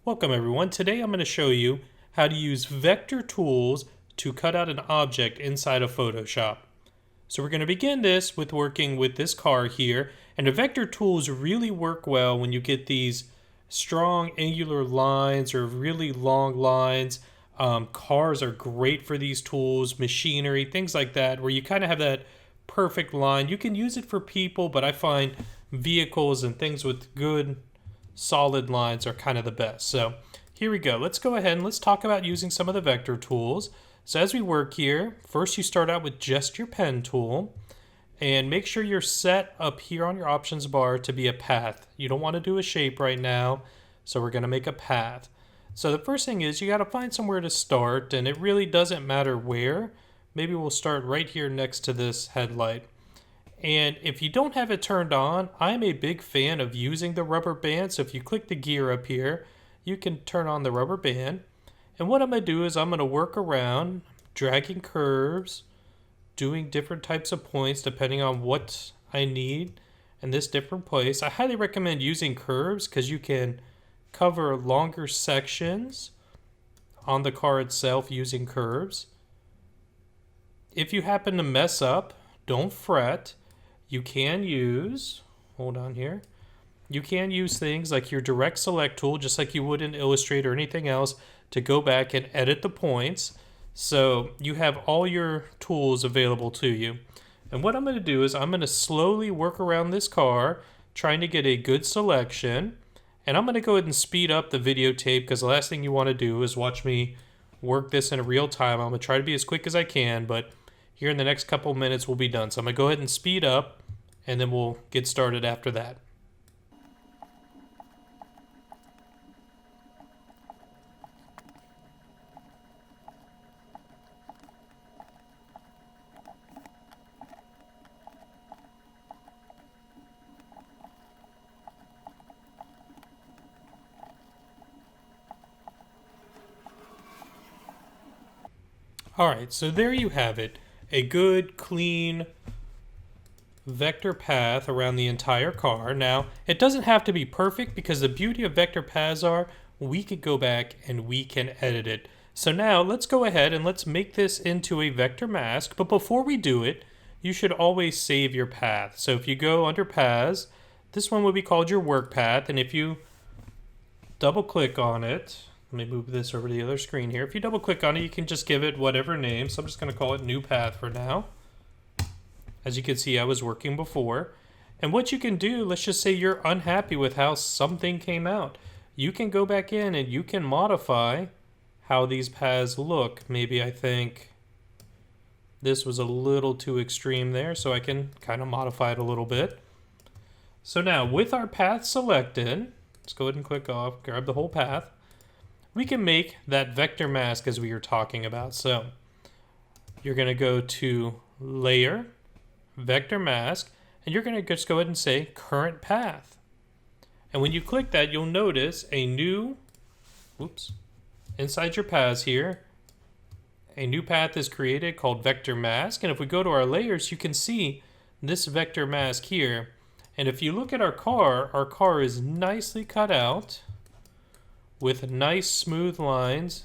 Welcome everyone. Today I'm going to show you how to use vector tools to cut out an object inside of Photoshop. So we're going to begin this with working with this car here, and the vector tools really work well when you get these strong angular lines or really long lines. Cars are great for these tools, machinery, things like that, where you kind of have that perfect line. You can use it for people, but I find vehicles and things with good solid lines are kind of the best. So here we go. Let's go ahead and let's talk about using some of the vector tools. So as we work here, first you start out with just your pen tool, and make sure you're set up here on your options bar to be a path. You don't want to do a shape right now, so we're going to make a path. So the first thing is you got to find somewhere to start, and it really doesn't matter where. Maybe we'll start right here next to this headlight. And if you don't have it turned on, I'm a big fan of using the rubber band. So if you click the gear up here, you can turn on the rubber band. And what I'm going to do is I'm going to work around, dragging curves, doing different types of points depending on what I need in this different place. I highly recommend using curves because you can cover longer sections on the car itself using curves. If you happen to mess up, don't fret. You can use, hold on here, you can use things like your direct select tool, just like you would in Illustrator or anything else, to go back and edit the points. So you have all your tools available to you. And what I'm going to do is I'm going to slowly work around this car, trying to get a good selection. And I'm going to go ahead and speed up the videotape because the last thing you want to do is watch me work this in real time. I'm going to try to be as quick as I can, but here in the next couple minutes we'll be done. So I'm going to go ahead and speed up, and then we'll get started after that. Alright, so there you have it. A good, clean vector path around the entire car. Now, it doesn't have to be perfect because the beauty of vector paths are we could go back and we can edit it. So now let's go ahead and let's make this into a vector mask. But before we do it, you should always save your path. So if you go under paths, this one would be called your work path. And if you double click on it, let me move this over to the other screen here. If you double click on it, you can just give it whatever name. So I'm just going to call it new path for now. As you can see, I was working before. And what you can do, let's just say you're unhappy with how something came out. You can go back in and you can modify how these paths look. Maybe I think this was a little too extreme there, so I can kind of modify it a little bit. So now with our path selected, let's go ahead and click off, grab the whole path. We can make that vector mask as we were talking about. So you're going to go to Layer, Vector Mask, and you're going to just go ahead and say Current Path. And when you click that, you'll notice a new, inside your paths here, a new path is created called Vector Mask. And if we go to our layers, you can see this vector mask here. And if you look at our car is nicely cut out with nice smooth lines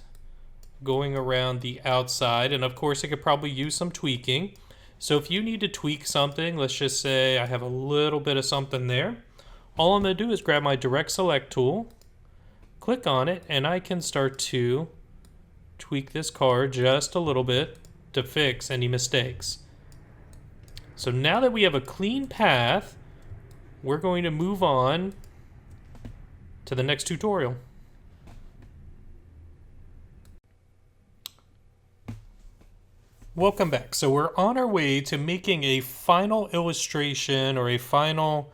going around the outside. And of course, it could probably use some tweaking. So if you need to tweak something, let's just say I have a little bit of something there. All I'm going to do is grab my direct select tool, click on it, and I can start to tweak this car just a little bit to fix any mistakes. So now that we have a clean path, we're going to move on to the next tutorial. Welcome back. So we're on our way to making a final illustration or a final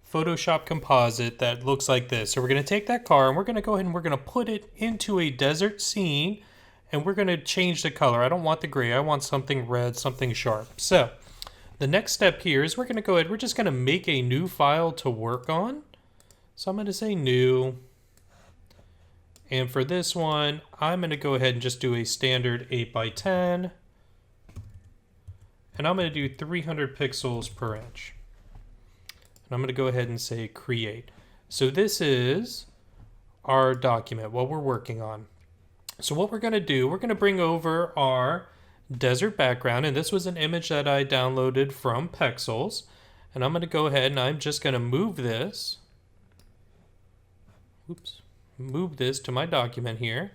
Photoshop composite that looks like this. So we're going to take that car and we're going to go ahead and we're going to put it into a desert scene, and we're going to change the color. I don't want the gray. I want something red, something sharp. So the next step here is we're going to go ahead. We're just going to make a new file to work on. So I'm going to say new. And for this one, I'm going to go ahead and just do a standard 8x10. And I'm going to do 300 pixels per inch. And I'm going to go ahead and say create. So this is our document, what we're working on. So what we're going to do, we're going to bring over our desert background, and this was an image that I downloaded from Pexels, and I'm going to go ahead and I'm just going to move this. Oops. Move this to my document here.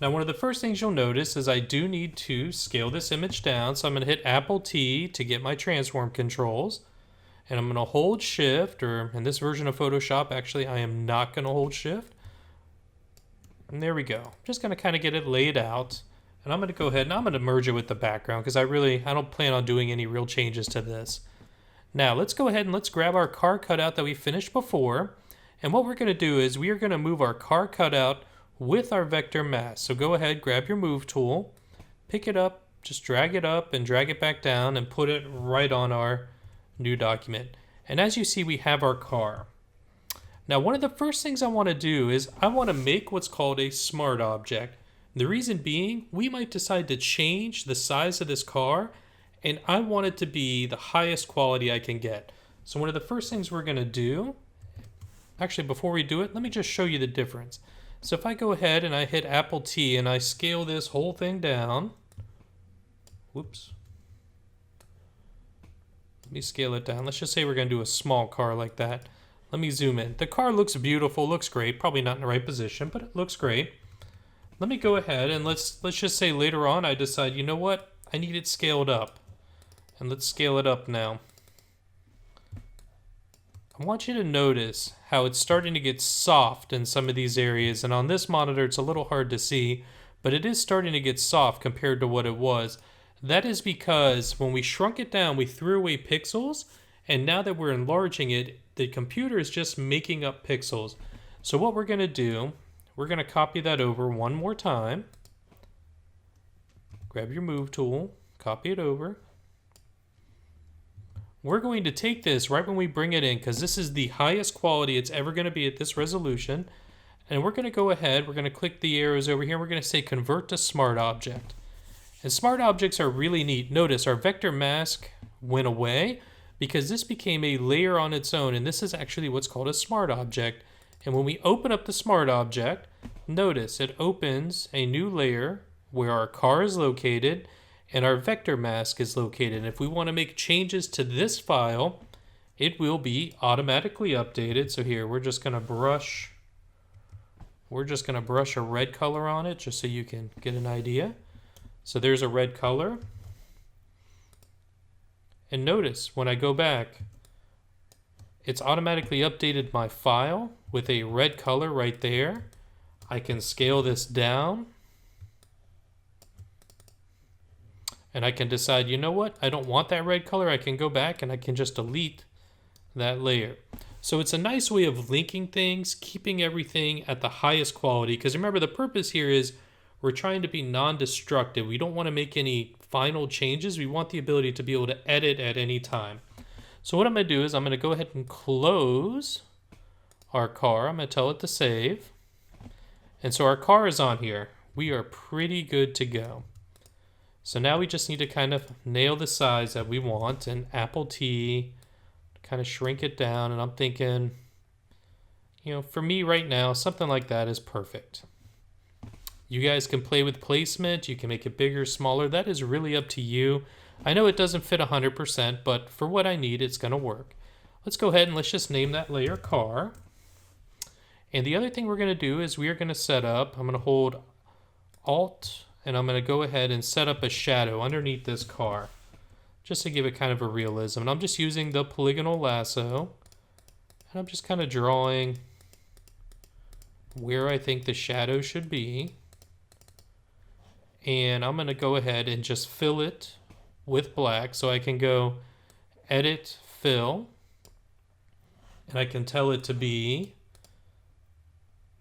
Now, one of the first things you'll notice is I do need to scale this image down. So I'm going to hit Apple T to get my transform controls. And I'm going to hold Shift, or in this version of Photoshop, actually, I am not going to hold Shift. And there we go. I'm just going to kind of get it laid out. And I'm going to go ahead and I'm going to merge it with the background because I don't plan on doing any real changes to this. Now, let's go ahead and let's grab our car cutout that we finished before. And what we're going to do is we are going to move our car cutout with our vector mask. So go ahead, grab your move tool, pick it up, just drag it up and drag it back down and put it right on our new document. And as you see, we have our car. Now, one of the first things I want to do is I want to make what's called a smart object. The reason being, we might decide to change the size of this car, and I want it to be the highest quality I can get. So one of the first things we're going to do, actually before we do it, let me just show you the difference. So if I go ahead and I hit Apple T and I scale this whole thing down, whoops. Let me scale it down. Let's just say we're going to do a small car like that. Let me zoom in. The car looks beautiful, looks great. Probably not in the right position, but it looks great. Let me go ahead and let's just say later on I decide, you know what? I need it scaled up. And let's scale it up now. I want you to notice how it's starting to get soft in some of these areas. And on this monitor, it's a little hard to see, but it is starting to get soft compared to what it was. That is because when we shrunk it down, we threw away pixels. And now that we're enlarging it, the computer is just making up pixels. So what we're going to do, we're going to copy that over one more time. Grab your move tool, copy it over. We're going to take this right when we bring it in because this is the highest quality it's ever going to be at this resolution. And we're going to go ahead, we're going to click the arrows over here. We're going to say convert to smart object. And smart objects are really neat. Notice our vector mask went away because this became a layer on its own. And this is actually what's called a smart object. And when we open up the smart object, notice it opens a new layer where our car is located and our vector mask is located. And if we want to make changes to this file, it will be automatically updated. So here, we're just going to brush a red color on it just so you can get an idea. So there's a red color. And notice when I go back, it's automatically updated my file with a red color right there. I can scale this down. And I can decide, you know what? I don't want that red color. I can go back and I can just delete that layer. So it's a nice way of linking things, keeping everything at the highest quality. Because remember, the purpose here is we're trying to be non-destructive. We don't want to make any final changes. We want the ability to be able to edit at any time. So what I'm going to do is I'm going to go ahead and close our car. I'm going to tell it to save. And so our car is on here. We are pretty good to go. So now we just need to kind of nail the size that we want, and Apple T, kind of shrink it down. And I'm thinking, you know, for me right now, something like that is perfect. You guys can play with placement. You can make it bigger, smaller. That is really up to you. I know it doesn't fit 100%, but for what I need, it's going to work. Let's go ahead and let's just name that layer car. And the other thing we're going to do is we are going to set up, I'm going to hold Alt, and I'm going to go ahead and set up a shadow underneath this car, just to give it kind of a realism. And I'm just using the polygonal lasso, and I'm just kind of drawing where I think the shadow should be. And I'm going to go ahead and just fill it with black, so I can go Edit, Fill, and I can tell it to be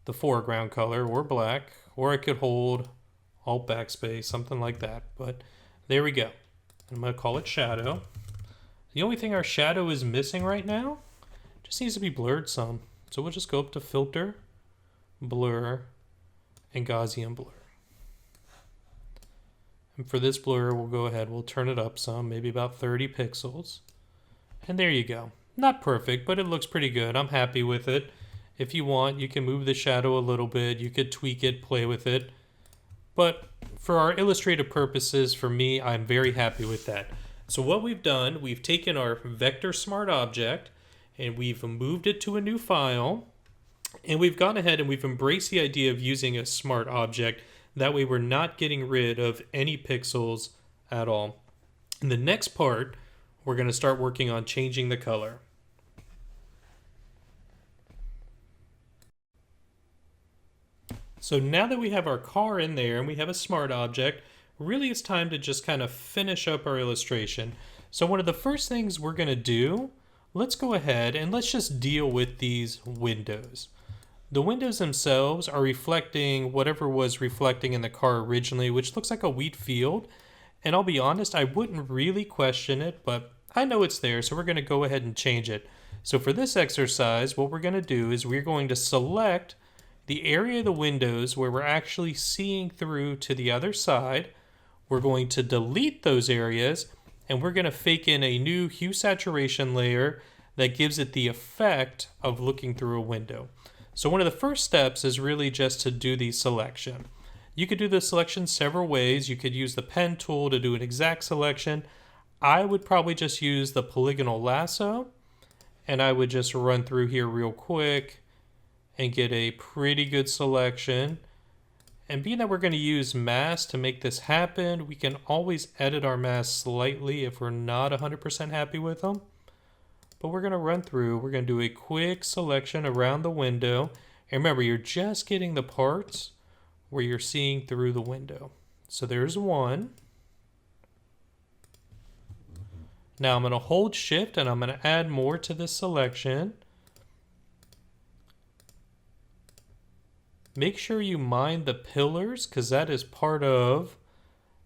the foreground color or black, or I could hold Alt backspace, something like that. But there we go. I'm going to call it shadow. The only thing our shadow is missing right now just needs to be blurred some. So we'll just go up to Filter, Blur, and Gaussian Blur. And for this blur, we'll go ahead, we'll turn it up some, maybe about 30 pixels. And there you go. Not perfect, but it looks pretty good. I'm happy with it. If you want, you can move the shadow a little bit. You could tweak it, play with it. But for our illustrative purposes, for me, I'm very happy with that. So what we've done, we've taken our vector smart object and we've moved it to a new file. And we've gone ahead and we've embraced the idea of using a smart object. That way we're not getting rid of any pixels at all. In the next part, we're going to start working on changing the color. So now that we have our car in there and we have a smart object, really it's time to just kind of finish up our illustration. So one of the first things we're going to do, let's go ahead and let's just deal with these windows. The windows themselves are reflecting whatever was reflecting in the car originally, which looks like a wheat field. And I'll be honest, I wouldn't really question it, but I know it's there, so we're going to go ahead and change it. So for this exercise, what we're going to do is we're going to select the area of the windows where we're actually seeing through to the other side. We're going to delete those areas, and we're going to fake in a new hue saturation layer that gives it the effect of looking through a window. So one of the first steps is really just to do the selection. You could do the selection several ways. You could use the pen tool to do an exact selection. I would probably just use the polygonal lasso, and I would just run through here real quick and get a pretty good selection. And being that we're going to use mask to make this happen, we can always edit our masks slightly if we're not 100% happy with them. But we're going to run through, we're going to do a quick selection around the window. And remember, you're just getting the parts where you're seeing through the window. So there's one. Now I'm going to hold shift and I'm going to add more to this selection. Make sure you mind the pillars because that is part of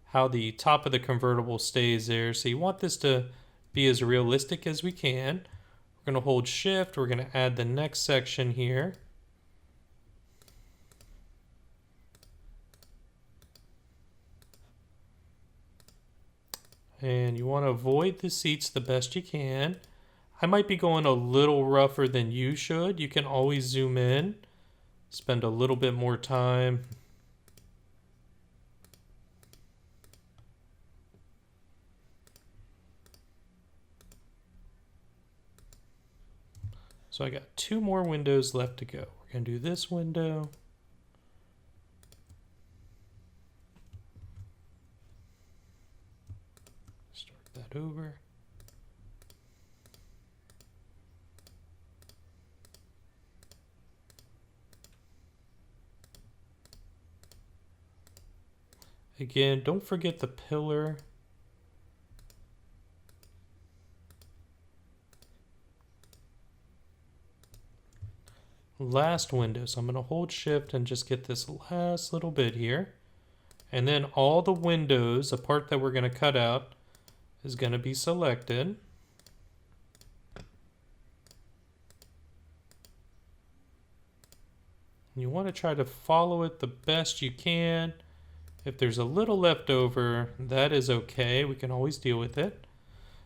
how the top of the convertible stays there. So you want this to be as realistic as we can. We're going to hold shift. We're going to add the next section here. And you want to avoid the seats the best you can. I might be going a little rougher than you should. You can always zoom in, spend a little bit more time. So I got 2 more windows left to go. We're going to do this window. Start that over. Again, don't forget the pillar. Last window, so I'm going to hold shift and just get this last little bit here. And then all the windows, the part that we're going to cut out, is going to be selected. You want to try to follow it the best you can. If there's a little left over, that is okay. We can always deal with it.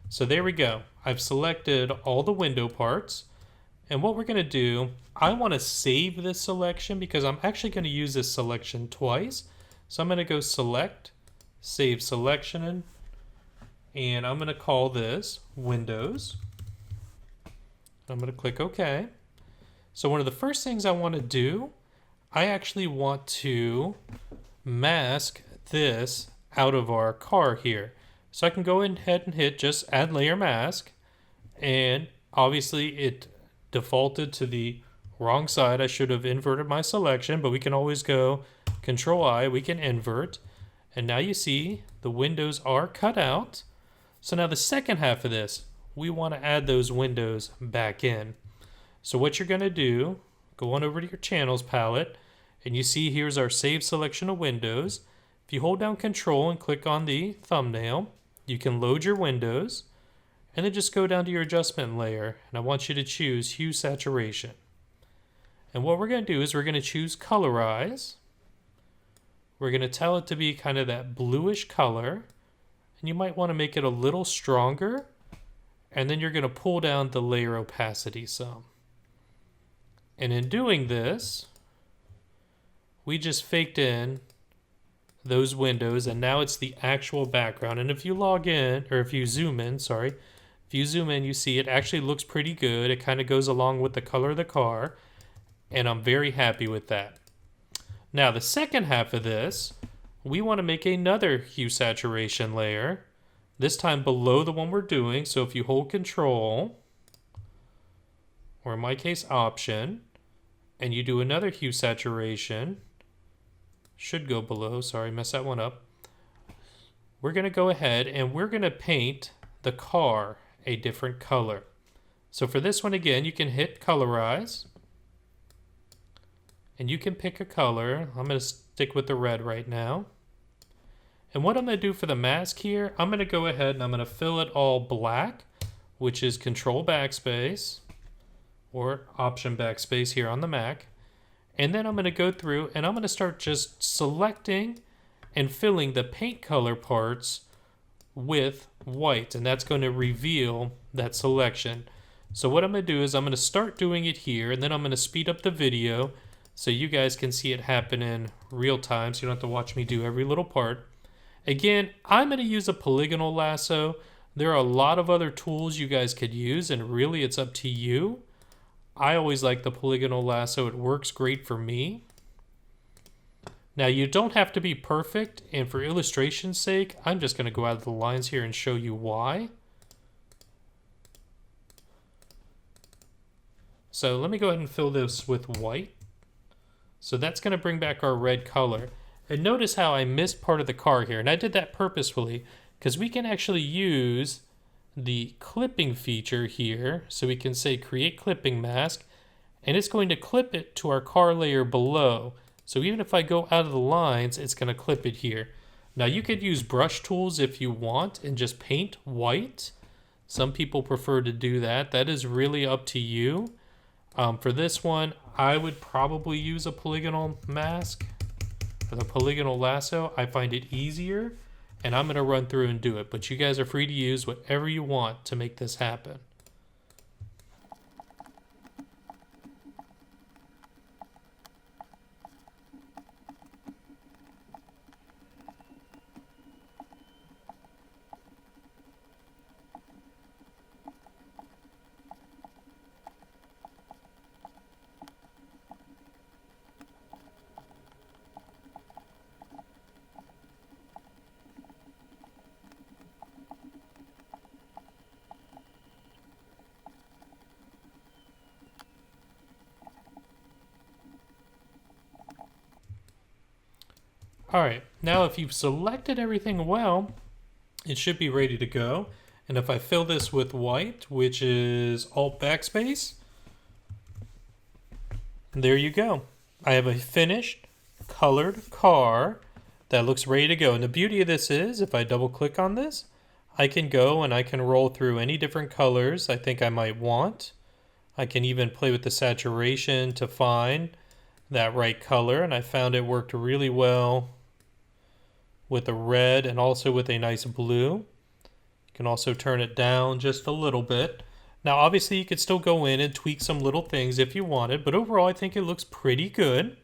So there we go. I've selected all the window parts. And what we're going to do, I want to save this selection because I'm actually going to use this selection twice. So I'm going to go select, save selection, and I'm going to call this Windows. I'm going to click OK. So one of the first things I want to do, I actually want to mask this out of our car here. So I can go ahead and hit just add layer mask, and obviously it defaulted to the wrong side. I should have inverted my selection, but we can always go Control I, we can invert, and now you see the windows are cut out. So now the second half of this, we want to add those windows back in. So what you're going to do, go on over to your channels palette, and you see here's our save selection of windows. If you hold down Control and click on the thumbnail, you can load your windows, and then just go down to your adjustment layer, and I want you to choose Hue Saturation. And what we're going to do is we're going to choose Colorize. We're going to tell it to be kind of that bluish color, and you might want to make it a little stronger, and then you're going to pull down the layer opacity some. And in doing this, we just faked in those windows, and now it's the actual background. And if you log in, or if you zoom in, sorry, if you zoom in, you see it actually looks pretty good. It kind of goes along with the color of the car, and I'm very happy with that. Now, the second half of this, we want to make another hue saturation layer, this time below the one we're doing. So if you hold Control, or in my case, Option, and you do another hue saturation, should go below, sorry, messed that one up. We're going to go ahead and we're going to paint the car a different color. So for this one, again, you can hit Colorize, and you can pick a color. I'm going to stick with the red right now. And what I'm going to do for the mask here, I'm going to go ahead and I'm going to fill it all black, which is Control Backspace or Option Backspace here on the Mac. And then I'm going to go through and I'm going to start just selecting and filling the paint color parts with white. And that's going to reveal that selection. So what I'm going to do is I'm going to start doing it here, and then I'm going to speed up the video so you guys can see it happen in real time, so you don't have to watch me do every little part. Again, I'm going to use a polygonal lasso. There are a lot of other tools you guys could use, and really it's up to you. I always like the polygonal lasso. It works great for me. Now, you don't have to be perfect, and for illustration's sake, I'm just going to go out of the lines here and show you why. So let me go ahead and fill this with white. So that's going to bring back our red color. And notice how I missed part of the car here, and I did that purposefully because we can actually use the clipping feature here. So we can say create clipping mask, and it's going to clip it to our car layer below. So even if I go out of the lines, it's going to clip it here. Now you could use brush tools if you want and just paint white. Some people prefer to do that. That is really up to you. For this one, I would probably use a polygonal mask or the polygonal lasso. I find it easier, and I'm going to run through and do it. But you guys are free to use whatever you want to make this happen. All right, now if you've selected everything well, it should be ready to go. And if I fill this with white, which is Alt Backspace, there you go. I have a finished colored car that looks ready to go. And the beauty of this is, if I double click on this, I can go and I can roll through any different colors I think I might want. I can even play with the saturation to find that right color, and I found it worked really well with a red and also with a nice blue. You can also turn it down just a little bit. Now obviously you could still go in and tweak some little things if you wanted, but overall I think it looks pretty good.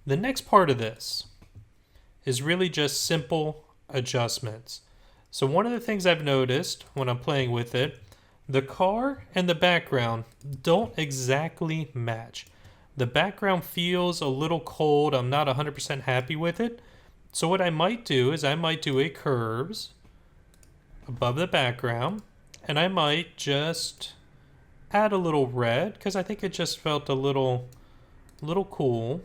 The next part of this is really just simple adjustments. So one of the things I've noticed when I'm playing with it, the car and the background don't exactly match. The background feels a little cold. I'm not 100% happy with it. So what I might do is I might do a curves above the background, and I might just add a little red because I think it just felt a little cool.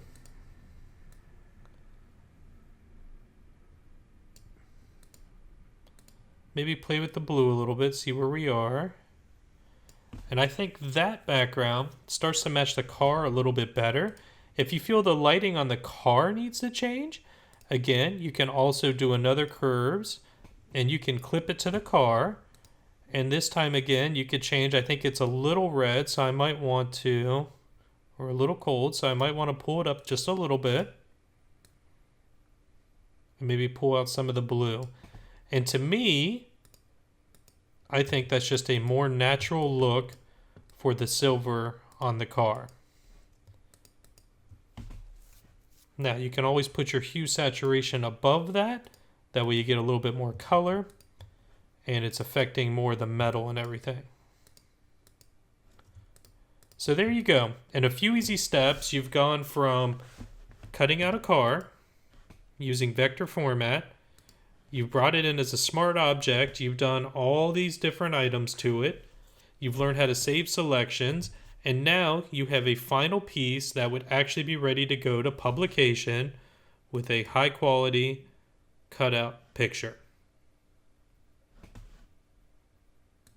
Maybe play with the blue a little bit, see where we are. And I think that background starts to match the car a little bit better. If you feel the lighting on the car needs to change, again, you can also do another curves and you can clip it to the car. And this time again, you could change. I think it's a little red, so I might want to, or a little cold, so I might want to pull it up just a little bit. And maybe pull out some of the blue. And to me, I think that's just a more natural look for the silver on the car. Now you can always put your hue saturation above that. That way you get a little bit more color and it's affecting more the metal and everything. So there you go. In a few easy steps, you've gone from cutting out a car using vector format. You've brought it in as a smart object. You've done all these different items to it. You've learned how to save selections. And now you have a final piece that would actually be ready to go to publication with a high quality cutout picture.